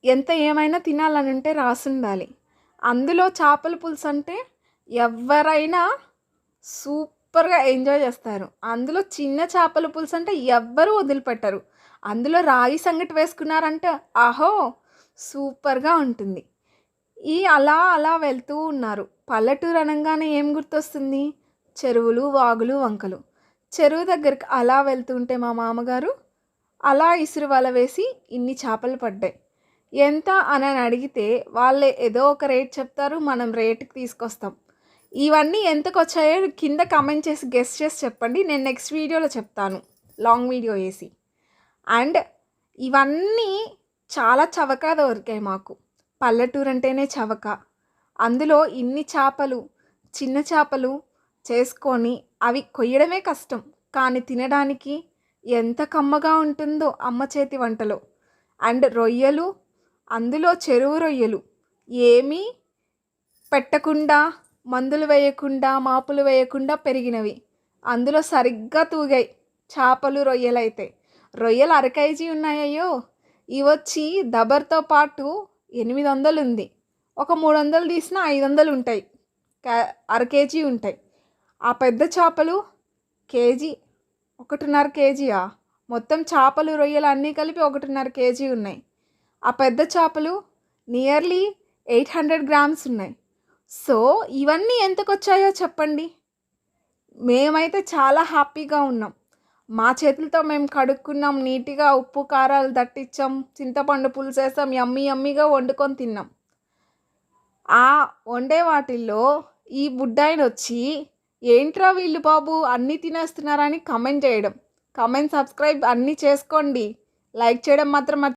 ఎంత ఏమైనా తినాలని ఉంటే రాసుండాలి. అందులో చేపల పులుసు అంటే ఎవ్వరైనా సూపర్‌గా ఎంజాయ్ చేస్తారు. అందులో చిన్న చేపల పులుసు అంటే ఎవ్వరు వదిలిపెట్టరు. అందులో రాగి సంగటి వేసుకున్నారంటే ఆహో! సూపర్‌గా ఉంటుంది. అలా అలా వెళ్తూ ఉన్నారు. పల్లెటూరు అనంగానే ఏం గుర్తొస్తుంది? చెరువులు, వాగులు, వంకలు. చెరువు దగ్గరికి అలా వెళ్తుంటే మా మామగారు అలా ఇసురు వల వేసి ఇన్ని చేపలు పడ్డాయి. ఎంత అని అడిగితే వాళ్ళే ఏదో ఒక రేట్ చెప్తారు. మనం రేట్‌కి తీసుకొస్తాం. ఇవన్నీ ఎంతకొచ్చాయో కింద కామెంట్ చేసి గెస్ చేసి చెప్పండి. నేను నెక్స్ట్ వీడియోలో చెప్తాను. Long video AC. అండ్ ఇవన్నీ చాలా చవకగా దొరికాయి మాకు. పల్లెటూరు అంటేనే చవక. అందులో ఇన్ని చేపలు, చిన్న చేపలు చేసుకొని అవి కొయ్యడమే కష్టం. కానీ తినడానికి ఎంత కమ్మగా ఉంటుందో అమ్మ చేతి వంటలో. అండ్ రొయ్యలు, అందులో చెరువు రొయ్యలు ఏమీ పెట్టకుండా, మందులు వేయకుండా, మాపులు వేయకుండా పెరిగినవి. అందులో సరిగ్గా తూగాయి చేపలు, రొయ్యలైతే. రొయ్యలు అర కేజీ ఉన్నాయయ్యో! ఇవొచ్చి దబర్తో పాటు 800 ఉంది. ఒక 300 తీసినా 500 ఉంటాయి. అర కేజీ ఉంటాయి. ఆ పెద్ద చేపలు కేజీ, 1.5 కేజీయా? మొత్తం చేపలు, రొయ్యలు అన్నీ కలిపి 1.5 కేజీ ఉన్నాయి. ఆ పెద్ద చేపలు నియర్లీ 800 గ్రామ్స్ ఉన్నాయి. సో ఇవన్నీ ఎంతకొచ్చాయో చెప్పండి. మేమైతే చాలా హ్యాపీగా ఉన్నాం. మా చేతులతో మేము కడుక్కున్నాం, నీట్‌గా ఉప్పు, కారాలు దట్టించాం, చింతపండు పులుసేసాం, యమ్మీ యమ్మీగా వండుకొని తిన్నాం. ఆ వండే వాటిల్లో ఈ బుడ్డాయనొచ్చి ఏంట్రా వీళ్ళు బాబు అన్నీ తినేస్తున్నారని కామెంట్ చేయడం. కామెంట్, సబ్స్క్రైబ్ అన్నీ చేసుకోండి. లైక్ చేయడం మాత్రం